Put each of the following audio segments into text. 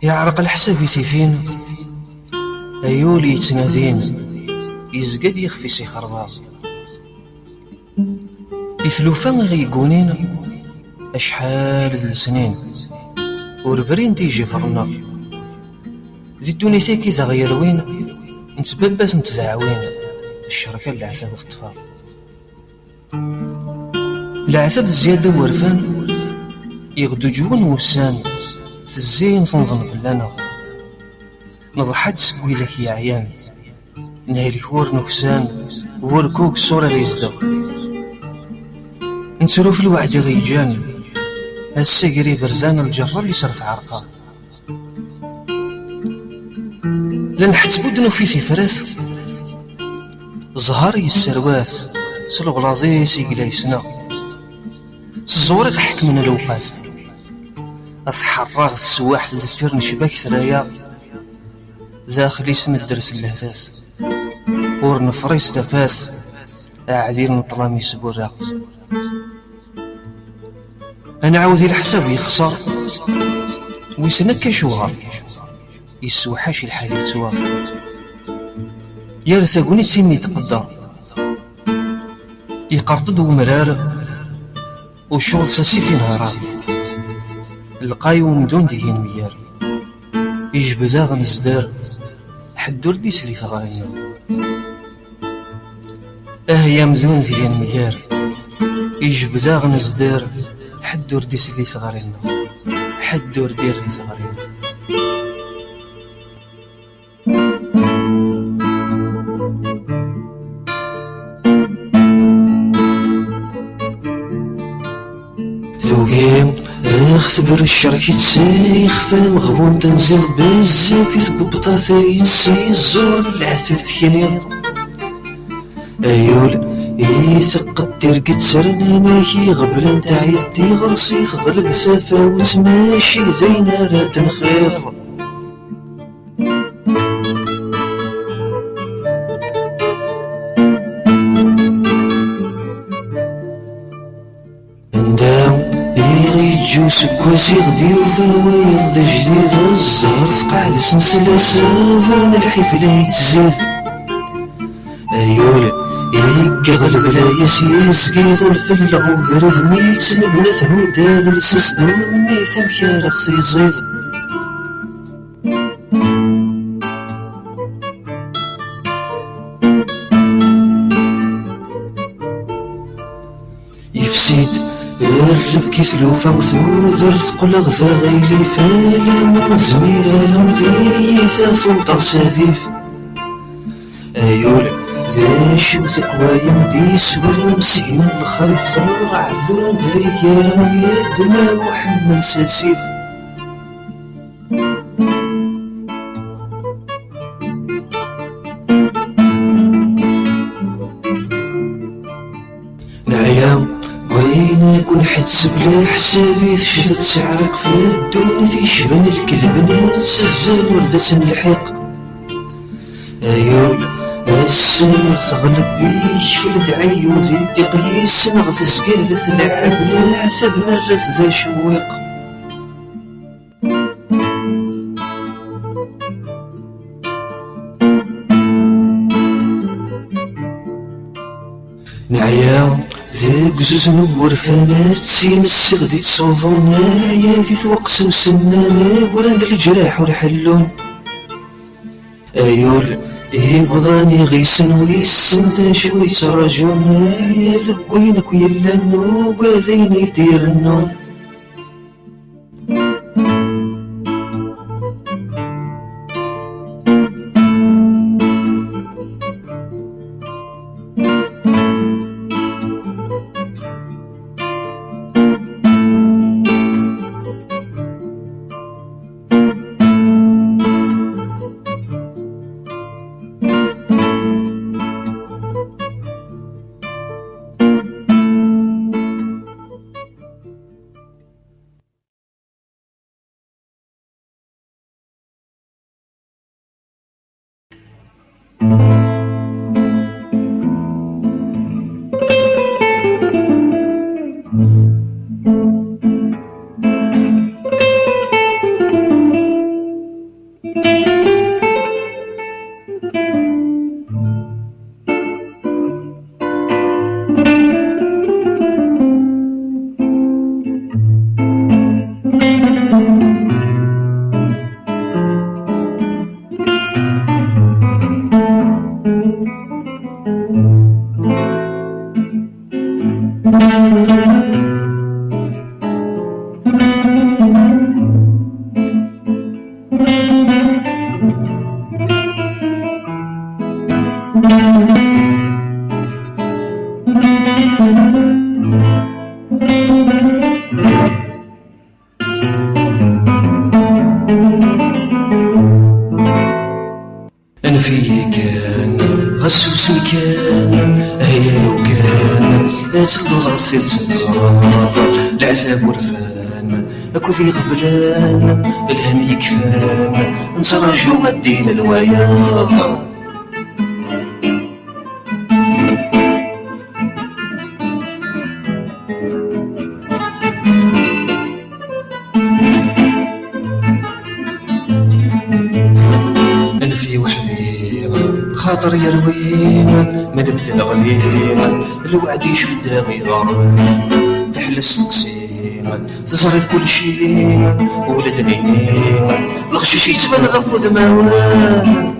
يعرق الحساب يتيفين أيولي يتنادين يزقد يخفي سي خرباط يثلوفان غيقونين أشحال السنين وربرين تيجي فرنا ذي الدونيثي كي تغير وين نتببات نتدعوين الشركة العتاب الطفال العتاب الزيادة ورفان يغدو جوان وسان تزين تنظن فلانا نضحات سكوي لك يا عيان نهالي ور نكسان وركوك صورة غيزدو نترو في الوعد غيجان السقري برزان الجرة اللي صارت عرقا لن حتبو دنو في سفراث زهاري السرواث سلغلاظي سيقلايسنا سزوري غحك من الوقات أثحراغ السواح تذكر نشباك ثرايا داخلي سن الدرس اللهثاث ور نفريس تفاث أعذير نطلامي سبو الراقص أنا عاوذي الحساب يخسر ويسنك شوغر يسوحاش الحال يتوا يرثقوني تسيني تقدر يقرطد ومرار وشغل ساسي في نهارات القاي ومدون ديهين ميار يجبدا غنزدار حدور ديس لي ثغرينا يا مدون ديهين ميار يجبدا غنزدار حدور ديس لي ثغرينا حدور دير لي ثغرينا ذوقيم اختبر الشرك يتسيخ فهم غبون تنزل بزاف يثبط يتسي الزور العتف تكيني ايول يثق دير قد سرنا ماكي غبل نتاع يدي غرسي تغلب ثافا وتماشي زينا راد نخيض يجو سكواسي غدي وفاويض دا جديد الزهر ثقعد سنسلة ساذرن الحفلة يتزيد أيول يقغل بلا يسيس قيض الفلة وبرد نيت نبنت هودا للسس دوني ثمكار اختي يزيد يفسيد الرف كيثلوفا مثوذر ثقل غذا غيلي فالا من زميرا لمذيثا صوتا ساديف أيول ذا شو ذكوايا مديس ورنا مسكين الخريف ثور عذر ذريا يدنا وحمل ساسيف نعيا وين يكون حدس بلا حسابي تشد تعرق في الدنيا تيشبن الكذب نتسزل وردة الحق أيول السنة تغلب بيك في الدعي وذي تقيس نغث سقالة العب لا حسبنا الرث ذا شويق نعيا ذاك زوز نور فانات سين السغدي تصوضون يا ذي توقسم سنانا قراند الجراح ورحلون أيول يبغضاني غيسن ويسن ذا شوي تراجون يا ذك وينك ويلا النوب ذين يدير النون في كان غسوس كان هيا لو كان تطلو ظرف تتزرف العذاب ورفان اكو ذي غفلان الهم يكفان نترجو مدين الوياض أنا في وحدي خاطر يروي من بدل الغليم الوعد يشد غيظار في حل التقسيم تزريت كل شي ولد عينيم الغشيش يتبان غفوذ موان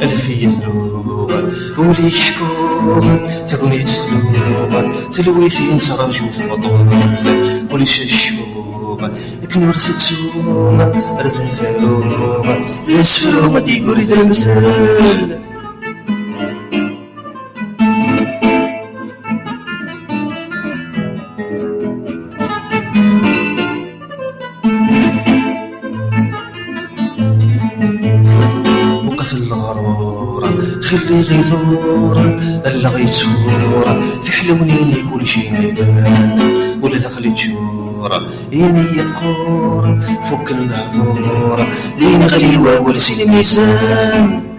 ألفية ذروبا وليك حكومة تكون يتسلوبا تلويثين ترجو ثبطون كل شي الشفوبا كنور ستسوما رزن سالوبا ذي السلوبا دي قريد المثال الغرورة خلي غيثورا الا غيتورا في حلونيني كل شي ميبان ولا دخلت شورا يمي يقورا فك العذورا زين غليوة ولسين الميزان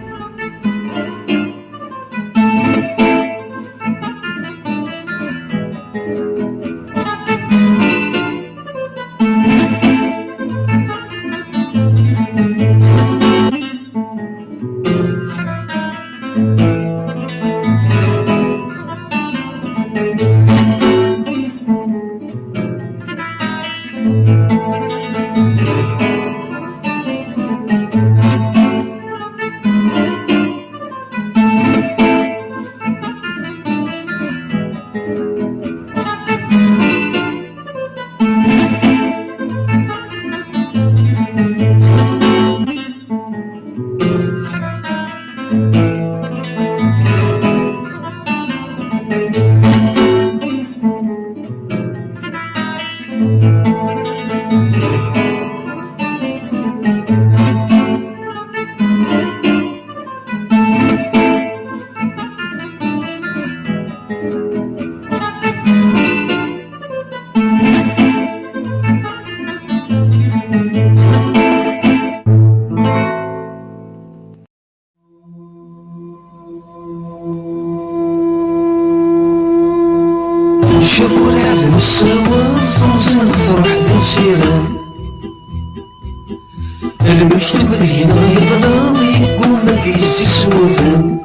شوفوا العذب السواد خمسين غثر حذا سيران المكتوب ذين غيغلاظ يقوم ما كيسي سوذان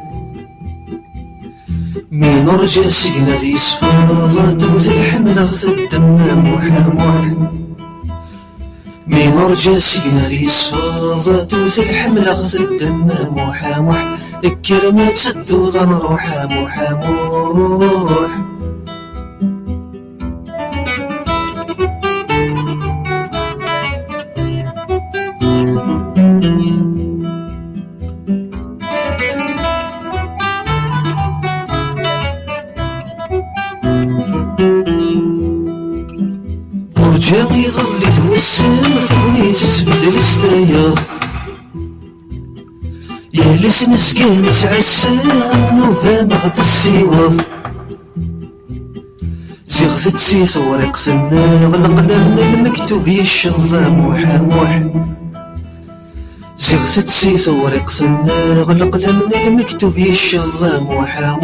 مين رجع سقنا ذي صفاضة توث الحمل غث الدم موحى مين رجع سقنا ذي صفاضة توث الحمل غث الدم موحى الكرمات الدوضة نروحا موحى مرجع يظل يتوسم ثوني تتبدل ستايا يا لسن سكان تعسى النوفا مغد السيوض زغزت سي ثورق ثنا غلقلم المكتوب يشظى موحى زغزت سي ثورق ثنا غلقلم المكتوب يشظى موحى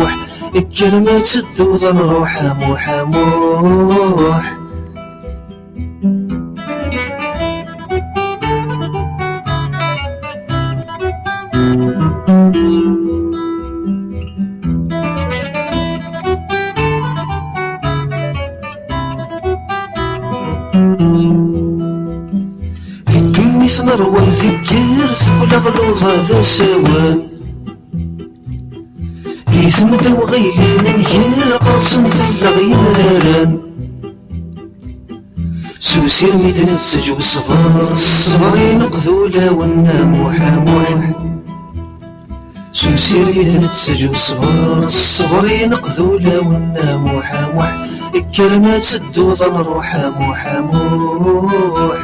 الكرمات الدوضة نروحا موحى نروى نذكر سقل غلوظة ذا سوان في ثمد وغيلي فننهير قاصم في اللغي مراران سوسير ميدان السج والصغار ينقذولا والنام موحى سوسير تريد نتسجو الصبر الصبر ينقذولا ونا موحى موح الكرمات سدو ظن روحا موحى موح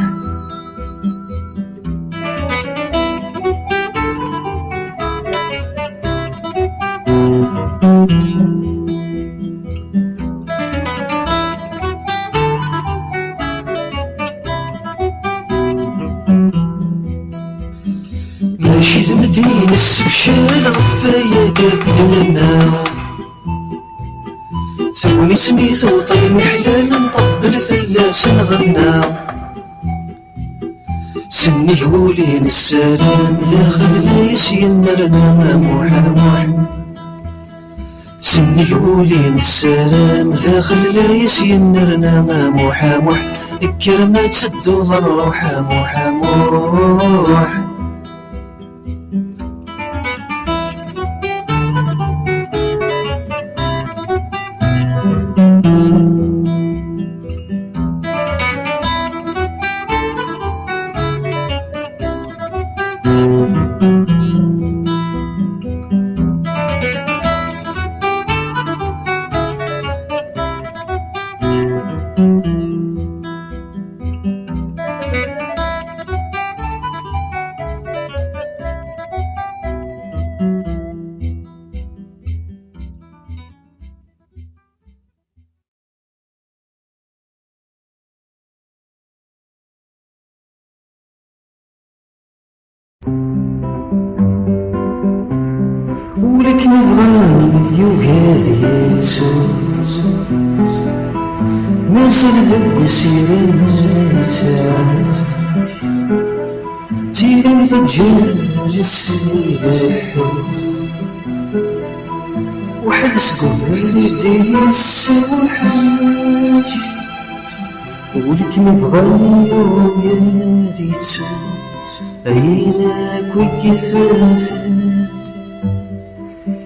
ماشي ذمدين السبشال غفايا قابلنا ثقوني سميث وطني محلال نطبل فلاس نغنى سني هولين السلام داخل نايس ينرنا ما موحى موح سني هولين السلام داخل نايس ينرنا ما موحى موح الكرمات سدو ظن روحا موحى موح ولكن يبغاني يوهذي يتسوز مازال ذوق سيرين يتعاش تيرين تتجاج السيدة الحوز واحد سقوم يديه السوحاش ولكن يبغاني يوهذي يتسوز عيناك وكيفاثك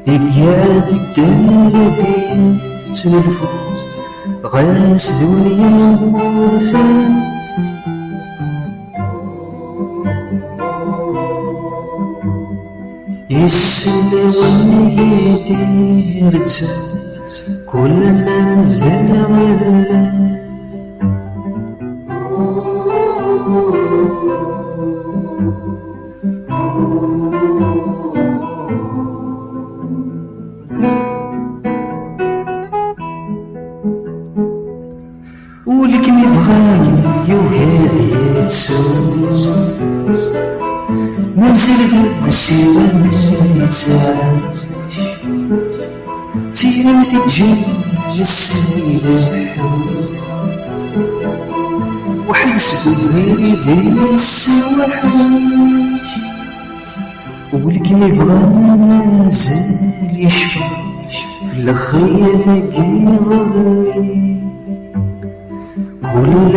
يقعد الدنيا تنفوز غاس دنيا موثان يسلم يدير تزوز كل ما مزل ولا ولكن يبغاني يوهذي يتسوز مازال ذوق السيران يتعاش تيرين تتجاج السيدة الحوز واحد سقوم يديه السوحاش ولكن يبغاني مازال يشفى في الخيال يغرني كل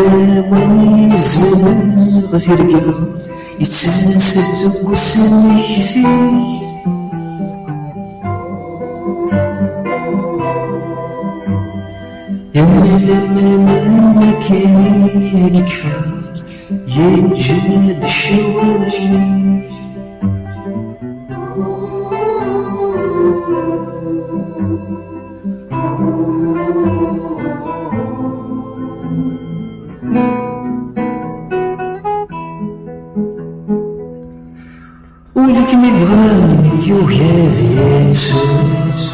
من يزال غترقى يتساسد وسني كثير يا لما ما كان يكفى ينجد الشوارع ولكن يبغاني يوهذي يتسوز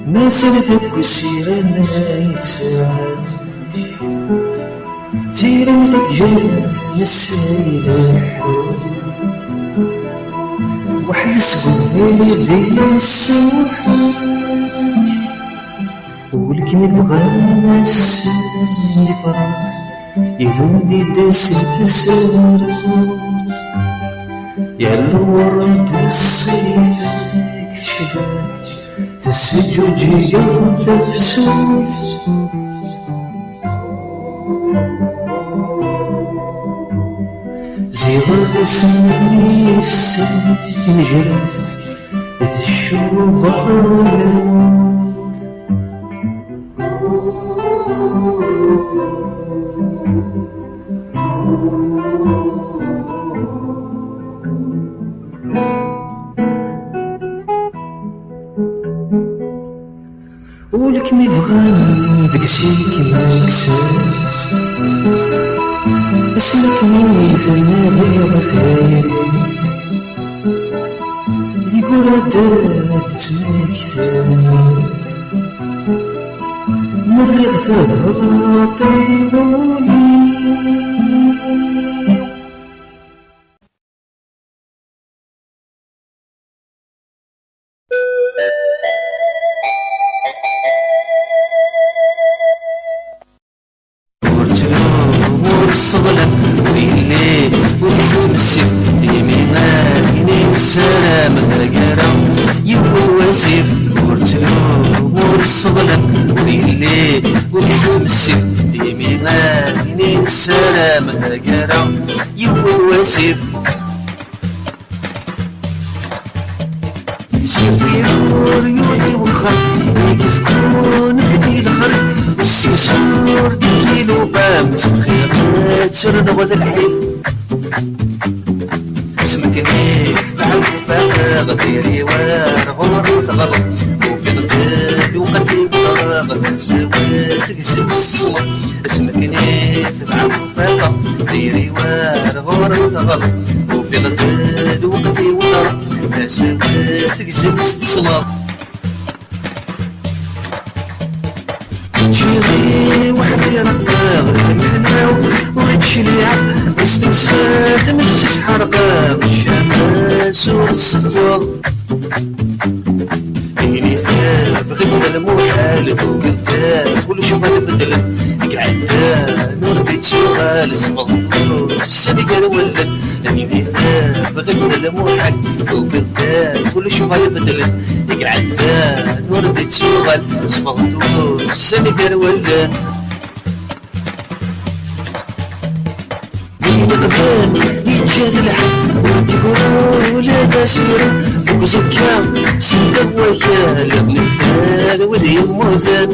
مازال ذوق السيران يتعاش تيرين تتجاج السيدة الحوز واحد سقوم يديه السوحاش ولكن يبغاني السن يفرح يهمني داس تسارت يا الورد الصيف اكتشفت تسجوجي تفسوس زيغ سني السن جرى تشوف غرنا تقسيك ما كساس اسمك ميت النبيض ثاني يقول هداد تسميك ثاني مريض ثبت طيبوني الصغلة ويلي ويتمسك يمينك ينين السلام ثقرا يوه وسيف ورتلو مور الصغلة ويلي ويتمسك يمينك ينين السلام ثقرا يوه وسيف سيطير يوني وخر يكفكون بدي الخرف السيسور تجيلو بامس بخيرات سر نغذ الحيف اسمك نيف بعد فاقا غثيري وارغور وثغلط وفي غثاب وقتي بطاقة تنسبت تقسم الصمت اسمك نيف بعد فاقا غثيري وارغور وثغلط وفي غثاب وقتي بطاقة تنسبت تقسم الصمت تجيغي وحدي رقاغ المحناو ورجليع استنسات مسس حرقاغ الشماس والصفاغ عيني ثاب غير المحال فوق الدار كل شوف البدل قعدان ورديت شغال صفلطو السنقر ولد عيني ثاب غير المحال فوق الدار كل شوف البدل قعدان ورديت شغال صفلطو السنقر ولد بين الغفان يتجاز الحب وتقول لا سيرة فوق زكام سنة ويا لابن الفال وذي موزان